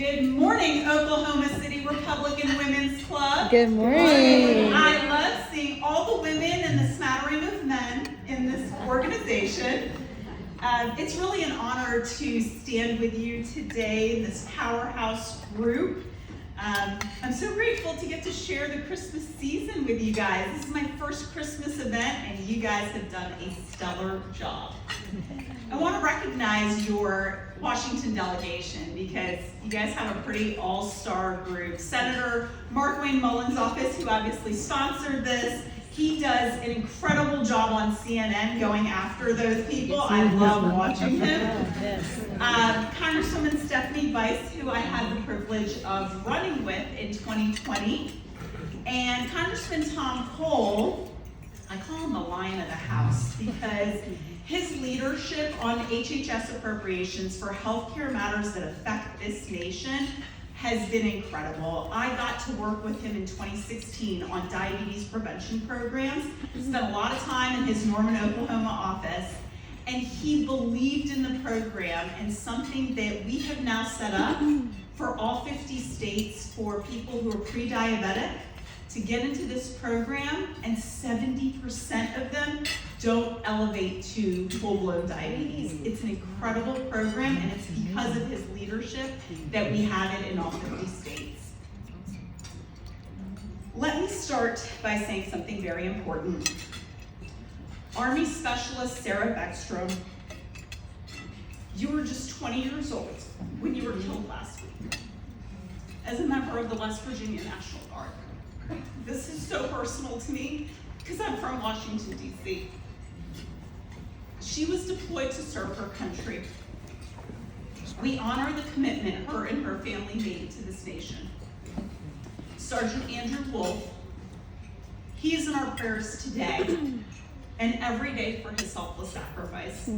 Good morning, Oklahoma City Republican Women's Club. Good morning. I love seeing all the women and the smattering of men in this organization. It's really an honor to stand with you today in this powerhouse group. I'm so grateful to get to share the Christmas season with you guys. This is my first Christmas event, and you guys have done a stellar job. I want to recognize your Washington delegation because you guys have a pretty all-star group. Senator Mark Wayne Mullins' office, who obviously sponsored this, he does an incredible job on CNN going after those people. I love watching him. Congresswoman Stephanie Bice, who I had the privilege of running with in 2020, and Congressman Tom Cole. I call him the lion of the house because his leadership on HHS appropriations for healthcare matters that affect this nation has been incredible. I got to work with him in 2016 on diabetes prevention programs. Spent a lot of time in his Norman, Oklahoma office, and he believed in the program and something that we have now set up for all 50 states for people who are pre-diabetic to get into this program, and 70% of them don't elevate to full-blown diabetes. It's an incredible program, and it's because of his leadership that we have it in all 50 states. Let me start by saying something very important. Army Specialist Sarah Beckstrom, you were just 20 years old when you were killed last week as a member of the West Virginia National Guard. This is so personal to me because I'm from Washington, D.C. She was deployed to serve her country. We honor the commitment her and her family made to this nation. Sergeant Andrew Wolf, he is in our prayers today and every day for his selfless sacrifice.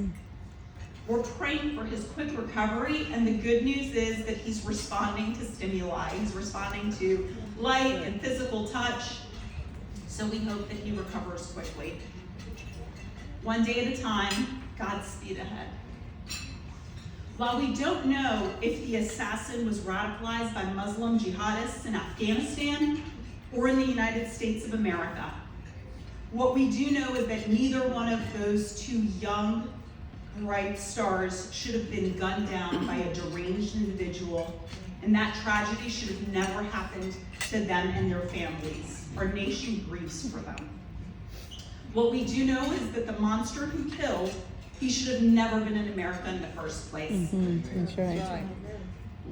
We're praying for his quick recovery, and the good news is that he's responding to stimuli. He's responding to light and physical touch, so we hope that he recovers quickly. One day at a time, Godspeed ahead. While we don't know if the assassin was radicalized by Muslim jihadists in Afghanistan or in the United States of America, what we do know is that neither one of those two young, bright stars should have been gunned down by a deranged individual, and that tragedy should have never happened to them and their families. Our nation grieves for them. What we do know is that the monster who killed, he should have never been in America in the first place. That's right.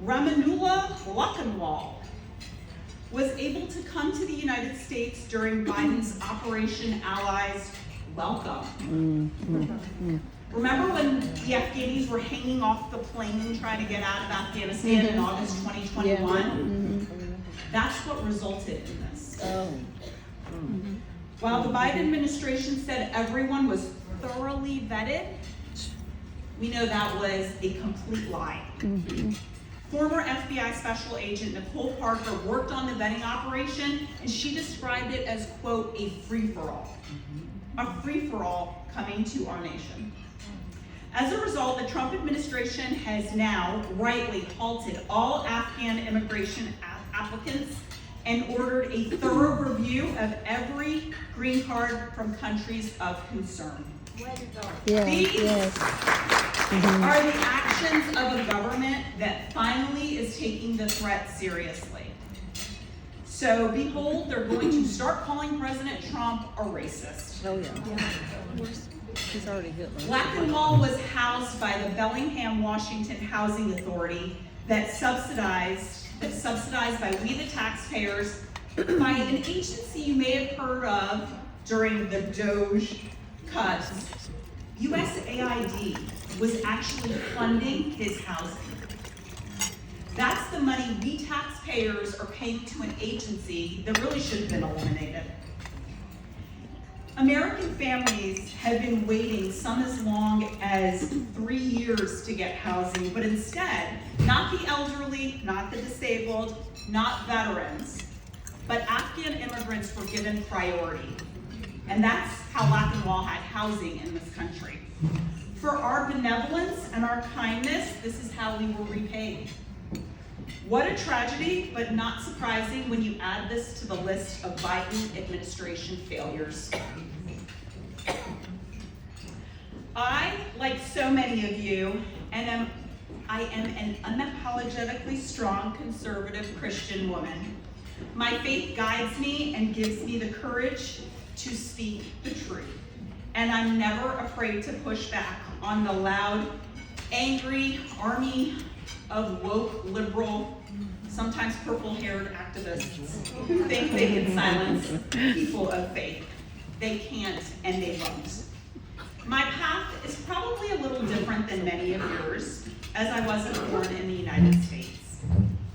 Ramanullah Lockenwall was able to come to the United States during Biden's Operation Allies Welcome. Remember when the Afghanis were hanging off the plane trying to get out of Afghanistan in August 2021? That's what resulted in this. While the Biden administration said everyone was thoroughly vetted, we know that was a complete lie. Former FBI Special Agent Nicole Parker worked on the vetting operation, and she described it as, quote, a free-for-all. A free-for-all coming to our nation. As a result, the Trump administration has now rightly halted all Afghan immigration applicants and ordered a thorough review of every green card from countries of concern. These are the actions of a government that finally is taking the threat seriously. So behold, they're going to start calling President Trump a racist. Oh yeah. He's already Hitler. Lockenwall was housed by the Bellingham, Washington Housing Authority that subsidized by we the taxpayers by an agency you may have heard of during the Doge cuts. USAID was actually funding his housing. That's the money we taxpayers are paying to an agency that really should have been eliminated. American families have been waiting some as long as 3 years to get housing, but instead, not the elderly, not the disabled, not veterans, but Afghan immigrants were given priority. And that's how Lockenwall had housing in this country. For our benevolence and our kindness, this is how we were repaid. What a tragedy, but not surprising when you add this to the list of Biden administration failures. I, like so many of you, I am an unapologetically strong conservative Christian woman. My faith guides me and gives me the courage to speak the truth. And I'm never afraid to push back on the loud, angry army of woke, liberal, sometimes purple-haired activists who think they can silence people of faith. They can't and they won't. My path is probably a little different than many of yours, as I wasn't born in the United States.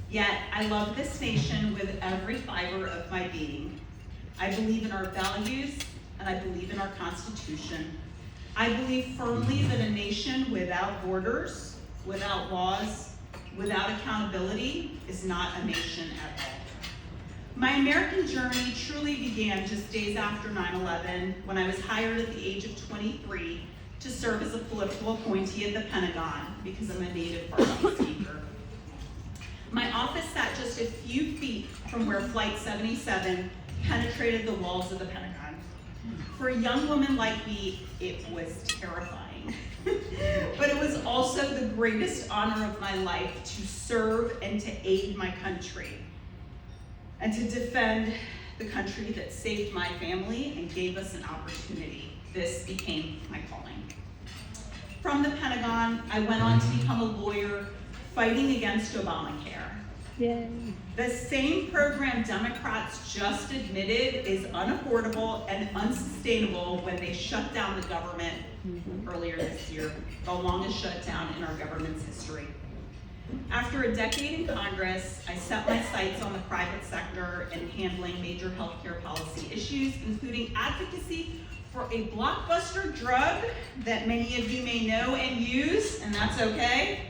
Yet, I love this nation with every fiber of my being. I believe in our values, and I believe in our Constitution. I believe firmly that a nation without borders, without laws, without accountability is not a nation at all. My American journey truly began just days after 9/11 when I was hired at the age of 23 to serve as a political appointee at the Pentagon because I'm a native Farsi speaker. My office sat just a few feet from where Flight 77 penetrated the walls of the Pentagon. For a young woman like me, it was terrifying. But it was also the greatest honor of my life to serve and to aid my country and to defend the country that saved my family and gave us an opportunity. This became my calling. From the Pentagon, I went on to become a lawyer fighting against Obamacare. Yay. The same program Democrats just admitted is unaffordable and unsustainable when they shut down the government earlier this year, the longest shutdown in our government's history. After a decade in Congress, I set my sights on the private sector and handling major healthcare policy issues, including advocacy for a blockbuster drug that many of you may know and use, and that's okay,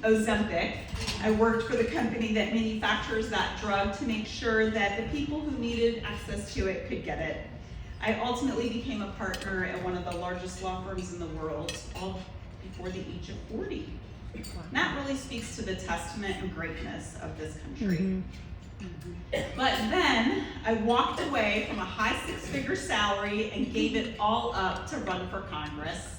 Ozempic. I worked for the company that manufactures that drug to make sure that the people who needed access to it could get it. I ultimately became a partner at one of the largest law firms in the world, all before the age of 40. And that really speaks to the testament and greatness of this country. But then I walked away from a high six-figure salary and gave it all up to run for Congress.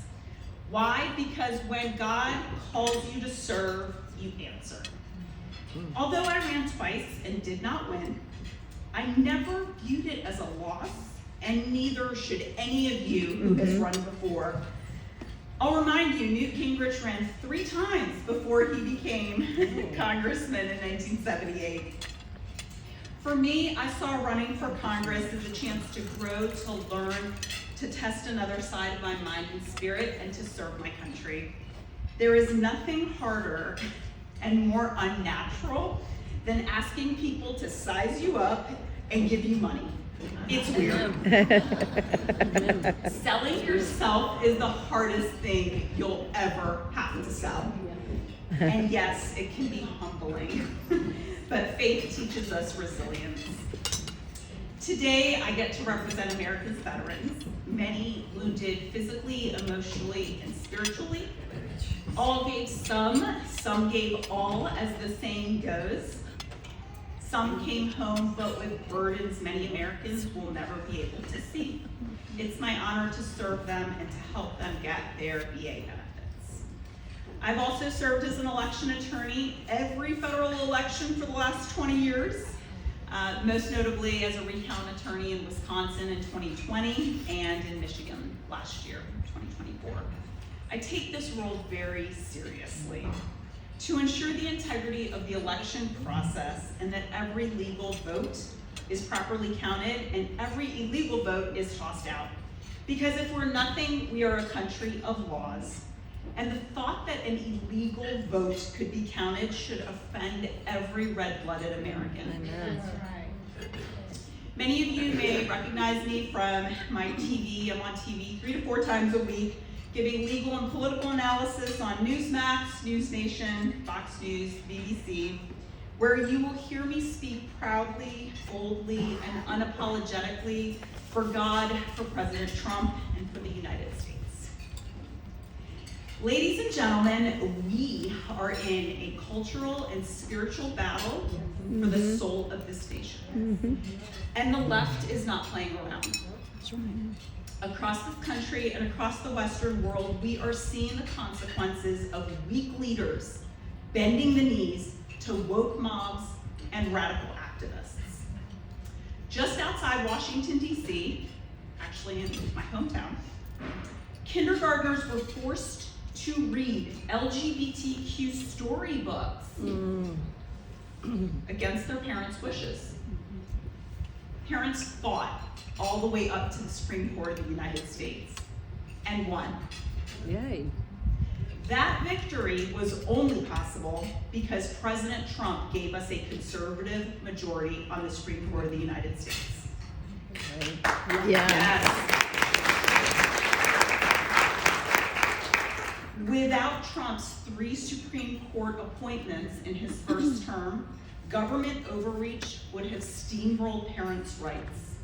Why? Because when God calls you to serve, you answer. Although I ran twice and did not win, I never viewed it as a loss, and neither should any of you who has run before. I'll remind you, Newt Gingrich ran 3 times before he became congressman in 1978. For me, I saw running for Congress as a chance to grow, to learn, to test another side of my mind and spirit, and to serve my country. There is nothing harder and more unnatural than asking people to size you up and give you money. It's weird. Selling yourself is the hardest thing you'll ever have to sell. And yes, it can be humbling, but faith teaches us resilience. Today, I get to represent America's veterans, many wounded physically, emotionally, and spiritually. All gave some gave all, as the saying goes. Some came home, but with burdens many Americans will never be able to see. It's my honor to serve them and to help them get their VA benefits. I've also served as an election attorney every federal election for the last 20 years, most notably as a recount attorney in Wisconsin in 2020 and in Michigan last year, 2024. I take this role very seriously to ensure the integrity of the election process and that every legal vote is properly counted and every illegal vote is tossed out. Because if we're nothing, we are a country of laws. And the thought that an illegal vote could be counted should offend every red-blooded American. Amen. Many of you may recognize me from my TV. I'm on TV 3 to 4 times a week, giving legal and political analysis on Newsmax, News Nation, Fox News, BBC, where you will hear me speak proudly, boldly, and unapologetically for God, for President Trump, and for the United States. Ladies and gentlemen, we are in a cultural and spiritual battle for the soul of this nation. And the left is not playing around. Across this country and across the Western world, we are seeing the consequences of weak leaders bending the knees to woke mobs and radical activists. Just outside Washington, D.C., actually in my hometown, kindergartners were forced to read LGBTQ storybooks against their parents' wishes. Parents fought all the way up to the Supreme Court of the United States and won. Yay. That victory was only possible because President Trump gave us a conservative majority on the Supreme Court of the United States. Yeah. Yes. Without Trump's 3 Supreme Court appointments in his first term, government overreach would have steamrolled parents' rights,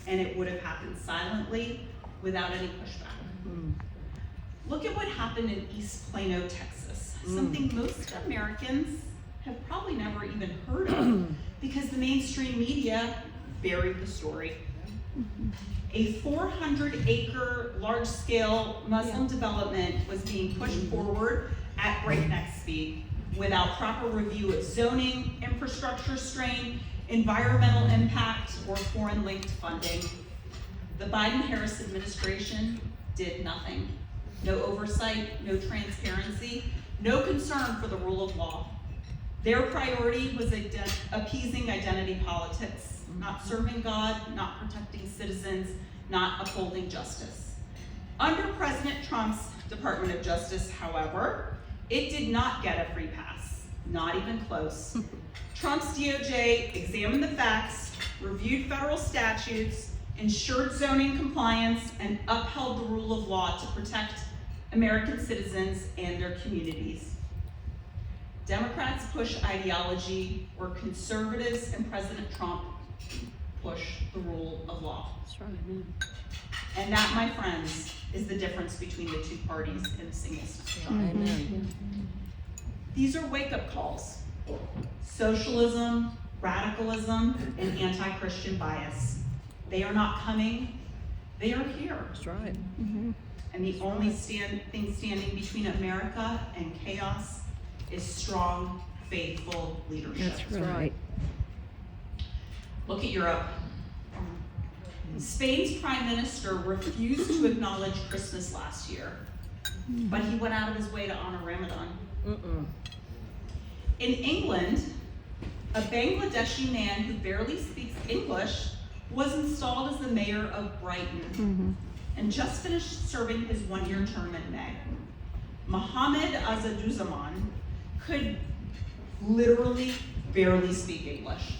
and it would have happened silently without any pushback. Look at what happened in East Plano, Texas, something most Americans have probably never even heard of because the mainstream media buried the story. A 400-acre, large-scale Muslim development was being pushed forward at breakneck speed without proper review of zoning, infrastructure strain, environmental impact, or foreign-linked funding. The Biden-Harris administration did nothing. No oversight, no transparency, no concern for the rule of law. Their priority was appeasing identity politics, not serving God, not protecting citizens, not upholding justice. Under President Trump's Department of Justice, however, it did not get a free pass, not even close. Trump's DOJ examined the facts, reviewed federal statutes, ensured zoning compliance, and upheld the rule of law to protect American citizens and their communities. Democrats push ideology where conservatives and President Trump push the rule of law. That's right. And that, my friends, is the difference between the two parties in a single system. Amen. These are wake-up calls. Socialism, radicalism, and anti-Christian bias. They are not coming, they are here. That's right. And the only thing standing between America and chaos is strong, faithful leadership. That's right. Look at Europe. Spain's prime minister refused to acknowledge Christmas last year, but he went out of his way to honor Ramadan. In England, a Bangladeshi man who barely speaks English was installed as the mayor of Brighton and just finished serving his one-year term in May. Mohammed Azaduzaman could literally barely speak English,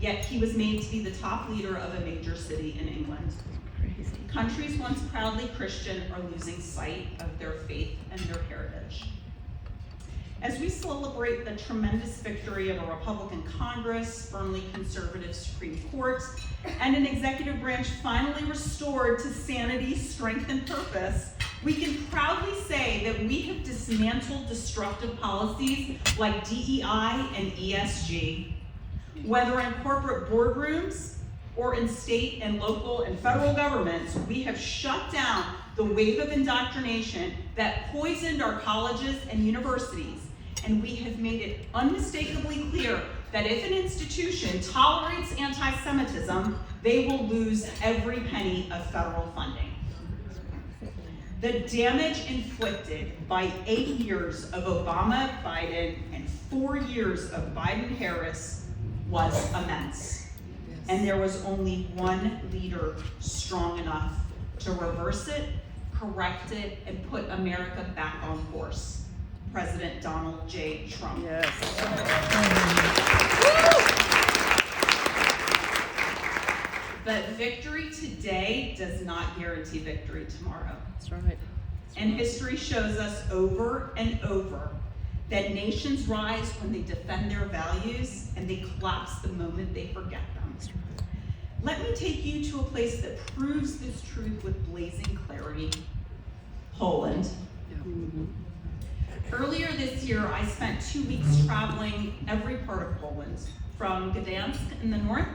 yet he was made to be the top leader of a major city in England. Crazy. Countries once proudly Christian are losing sight of their faith and their heritage. As we celebrate the tremendous victory of a Republican Congress, firmly conservative Supreme Court, and an executive branch finally restored to sanity, strength, and purpose, we can proudly say that we have dismantled destructive policies like DEI and ESG. Whether in corporate boardrooms or in state and local and federal governments, we have shut down the wave of indoctrination that poisoned our colleges and universities. And we have made it unmistakably clear that if an institution tolerates anti-Semitism, they will lose every penny of federal funding. The damage inflicted by 8 years of Obama-Biden and 4 years of Biden-Harris was immense. And there was only one leader strong enough to reverse it, correct it, and put America back on course. President Donald J. Trump. Yes. But victory today does not guarantee victory tomorrow. That's right. And history shows us over and over that nations rise when they defend their values and they collapse the moment they forget them. Let me take you to a place that proves this truth with blazing clarity. Poland. Mhm. Earlier this year, I spent 2 weeks traveling every part of Poland, from Gdansk in the north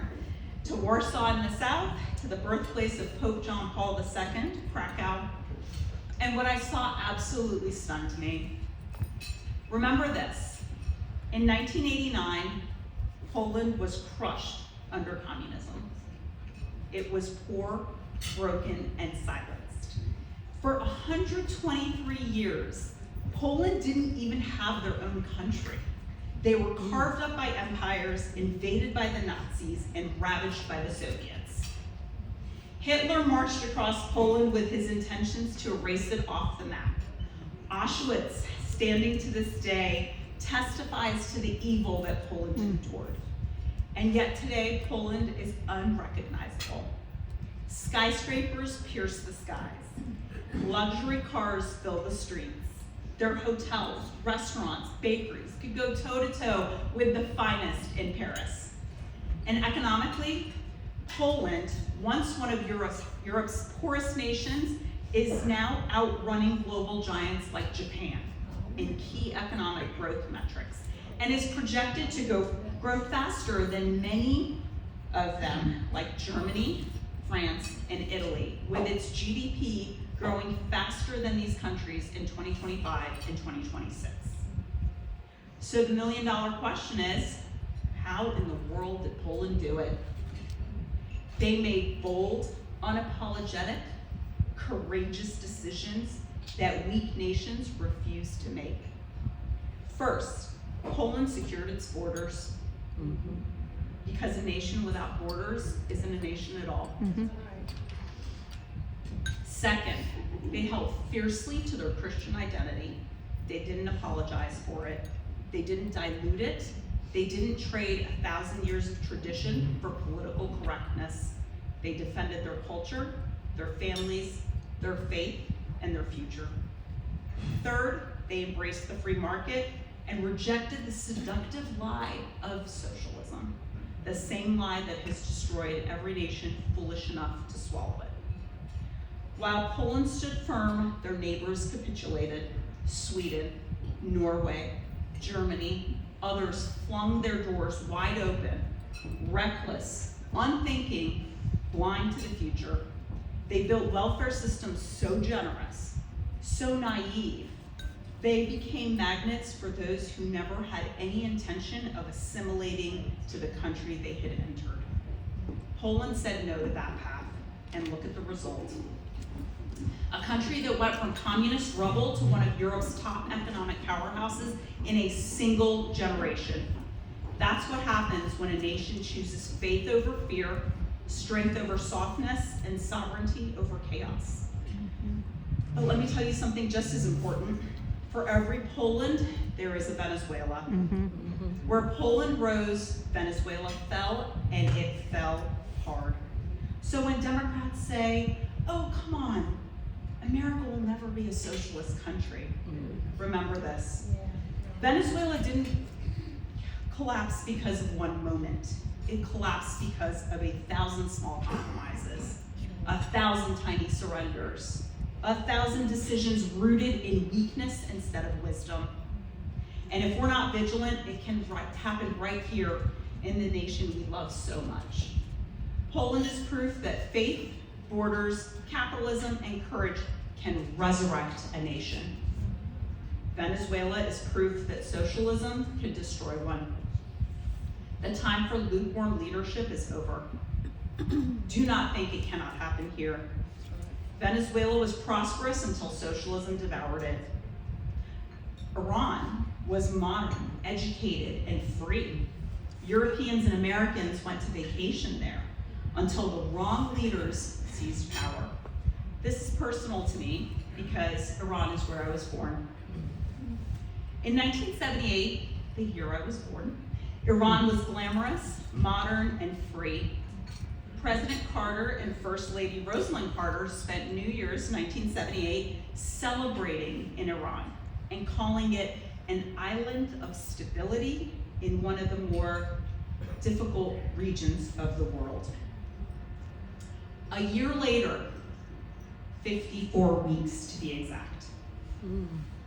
to Warsaw in the south, to the birthplace of Pope John Paul II, Krakow. And what I saw absolutely stunned me. Remember this, in 1989, Poland was crushed under communism. It was poor, broken, and silenced. For 123 years, Poland didn't even have their own country. They were carved up by empires, invaded by the Nazis, and ravaged by the Soviets. Hitler marched across Poland with his intentions to erase it off the map. Auschwitz, standing to this day, testifies to the evil that Poland endured. And yet today, Poland is unrecognizable. Skyscrapers pierce the skies. Luxury cars fill the streets. Their hotels, restaurants, bakeries could go toe-to-toe with the finest in Paris. And economically, Poland, once one of Europe's poorest nations, is now outrunning global giants like Japan in key economic growth metrics, and is projected to grow faster than many of them, like Germany, France, and Italy, with its GDP growing faster than these countries in 2025 and 2026. So the million-dollar question is, how in the world did Poland do it? They made bold, unapologetic, courageous decisions that weak nations refuse to make. First, Poland secured its borders, because a nation without borders isn't a nation at all. Second, they held fiercely to their Christian identity. They didn't apologize for it. They didn't dilute it. They didn't trade 1,000 years of tradition for political correctness. They defended their culture, their families, their faith, and their future. Third, they embraced the free market and rejected the seductive lie of socialism, the same lie that has destroyed every nation foolish enough to swallow it. While Poland stood firm, their neighbors capitulated. Sweden, Norway, Germany, others flung their doors wide open, reckless, unthinking, blind to the future. They built welfare systems so generous, so naive, they became magnets for those who never had any intention of assimilating to the country they had entered. Poland said no to that path, and look at the result. A country that went from communist rubble to one of Europe's top economic powerhouses in a single generation. That's what happens when a nation chooses faith over fear, strength over softness, and sovereignty over chaos. But let me tell you something just as important. For every Poland, there is a Venezuela. Where Poland rose, Venezuela fell, and it fell hard. So when Democrats say, oh, come on, America will never be a socialist country, remember this. Venezuela didn't collapse because of one moment. It collapsed because of 1,000 small compromises, 1,000 tiny surrenders, 1,000 decisions rooted in weakness instead of wisdom. And if we're not vigilant, it can happen right here in the nation we love so much. Poland is proof that faith, borders, capitalism, and courage can resurrect a nation. Venezuela is proof that socialism can destroy one. The time for lukewarm leadership is over. Do not think it cannot happen here. Venezuela was prosperous until socialism devoured it. Iran was modern, educated, and free. Europeans and Americans went to vacation there until the wrong leaders seized power. This is personal to me because Iran is where I was born. In 1978, the year I was born, Iran was glamorous, modern, and free. President Carter and First Lady Rosalind Carter spent New Year's 1978 celebrating in Iran and calling it an island of stability in one of the more difficult regions of the world. A year later, 54 weeks to be exact,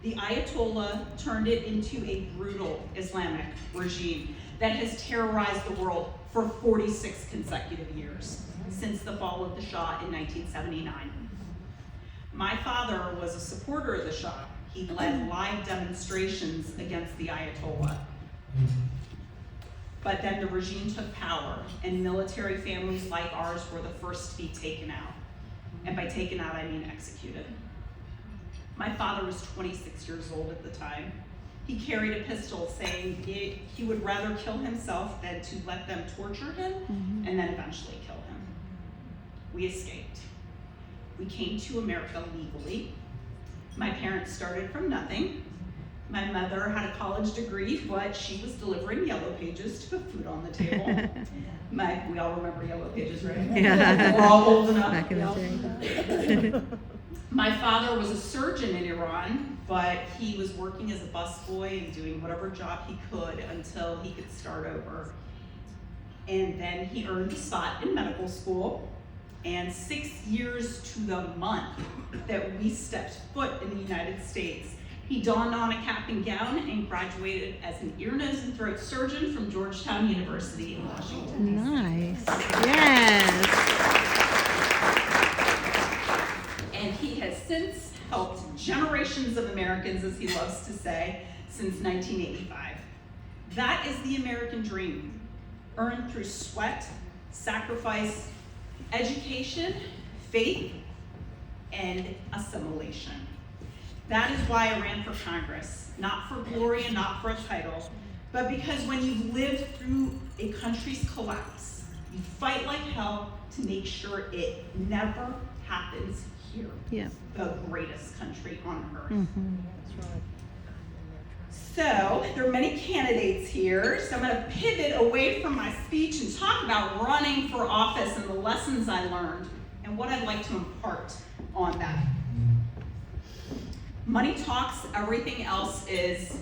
The Ayatollah turned it into a brutal Islamic regime that has terrorized the world for 46 consecutive years, since the fall of the Shah in 1979. My father was a supporter of the Shah. He led live demonstrations against the Ayatollah. But then the regime took power, and military families like ours were the first to be taken out. And by taken out, I mean executed. My father was 26 years old at the time. He carried a pistol saying he would rather kill himself than to let them torture him and then eventually kill him. We escaped. We came to America legally. My parents started from nothing. My mother had a college degree, but she was delivering Yellow Pages to put food on the table. We all remember Yellow Pages, right? Yeah. We're all old enough. Back in the day. My father was a surgeon in Iran, but he was working as a busboy and doing whatever job he could until he could start over. And then he earned a spot in medical school. And 6 years to the month that we stepped foot in the United States, he donned on a cap and gown and graduated as an ear, nose, and throat surgeon from Georgetown University in Washington, D.C. Nice. Yes. And he has since helped generations of Americans, as he loves to say, since 1985. That is the American dream, earned through sweat, sacrifice, education, faith, and assimilation. That is why I ran for Congress, not for glory and not for a title, but because when you've lived through a country's collapse, you fight like hell to make sure it never happens here, the greatest country on earth. So, there are many candidates here, so I'm going to pivot away from my speech and talk about running for office and the lessons I learned and what I'd like to impart on that. Money talks, everything else is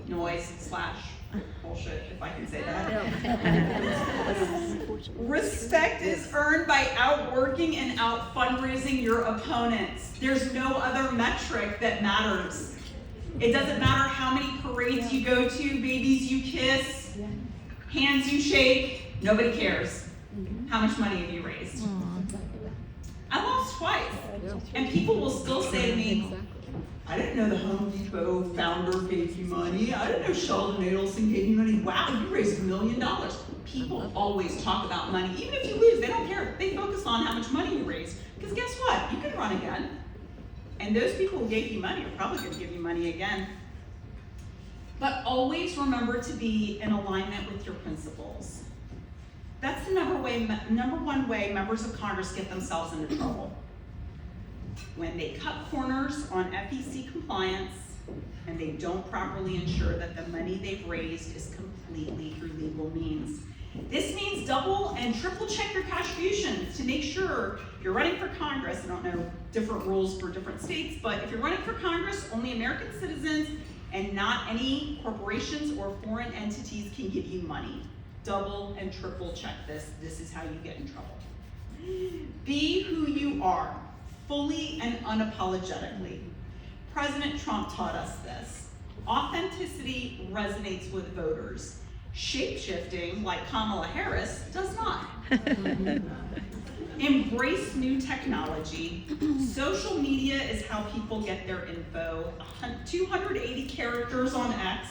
noise / bullshit, if I can say that. Respect is earned by outworking and out fundraising your opponents. There's no other metric that matters. It doesn't matter how many parades you go to, babies you kiss, hands you shake, nobody cares. How much money have you raised? I lost twice. And people will still say to me, I didn't know the Home Depot founder gave you money. I didn't know Sheldon Adelson gave you money. Wow, you raised $1 million. People always talk about money. Even if you lose, they don't care. They focus on how much money you raised. Because guess what? You can run again. And those people who gave you money are probably going to give you money again. But always remember to be in alignment with your principles. That's the number one way members of Congress get themselves into trouble. When they cut corners on FEC compliance and they don't properly ensure that the money they've raised is completely through legal means. This means double and triple check your contributions to make sure if you're running for Congress. I don't know different rules for different states, but if you're running for Congress, only American citizens and not any corporations or foreign entities can give you money. Double and triple check this. This is how you get in trouble. Be who you are, fully and unapologetically. President Trump taught us this. Authenticity resonates with voters. Shape-shifting, like Kamala Harris, does not. Embrace new technology. Social media is how people get their info. 280 characters on X,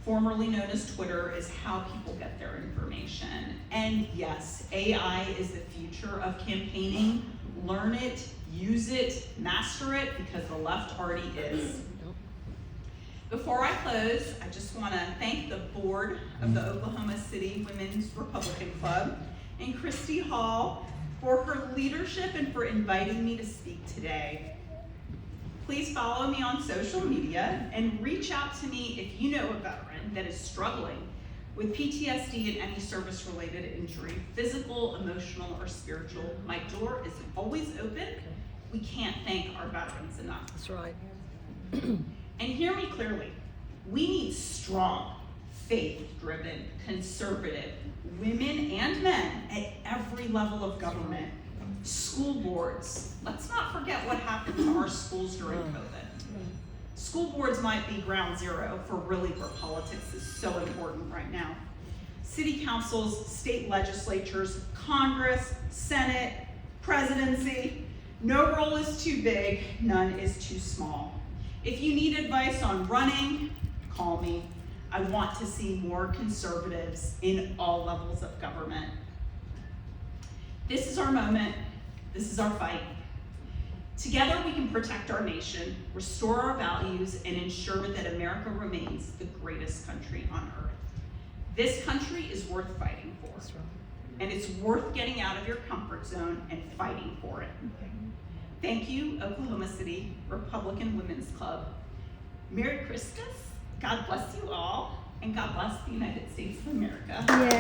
formerly known as Twitter, is how people get their information. And yes, AI is the future of campaigning. Learn it, use it, master it, because the left already is. Before I close, I just want to thank the board of the Oklahoma City Women's Republican Club and Christy Hall for her leadership and for inviting me to speak today. Please follow me on social media and reach out to me if you know a veteran that is struggling with PTSD and any service-related injury, physical, emotional, or spiritual. My door is always open. We can't thank our veterans enough. That's right. And hear me clearly, we need strong, faith-driven, conservative women and men at every level of government. School boards. Let's not forget what happened to our schools during COVID. School boards might be ground zero for really where politics is so important right now. City councils, state legislatures, Congress, Senate, presidency. No role is too big, none is too small. If you need advice on running, call me. I want to see more conservatives in all levels of government. This is our moment. This is our fight. Together we can protect our nation, restore our values, and ensure that America remains the greatest country on earth. This country is worth fighting for, and it's worth getting out of your comfort zone and fighting for it. Thank you, Oklahoma City Republican Women's Club. Merry Christmas, God bless you all, and God bless the United States of America. Yes.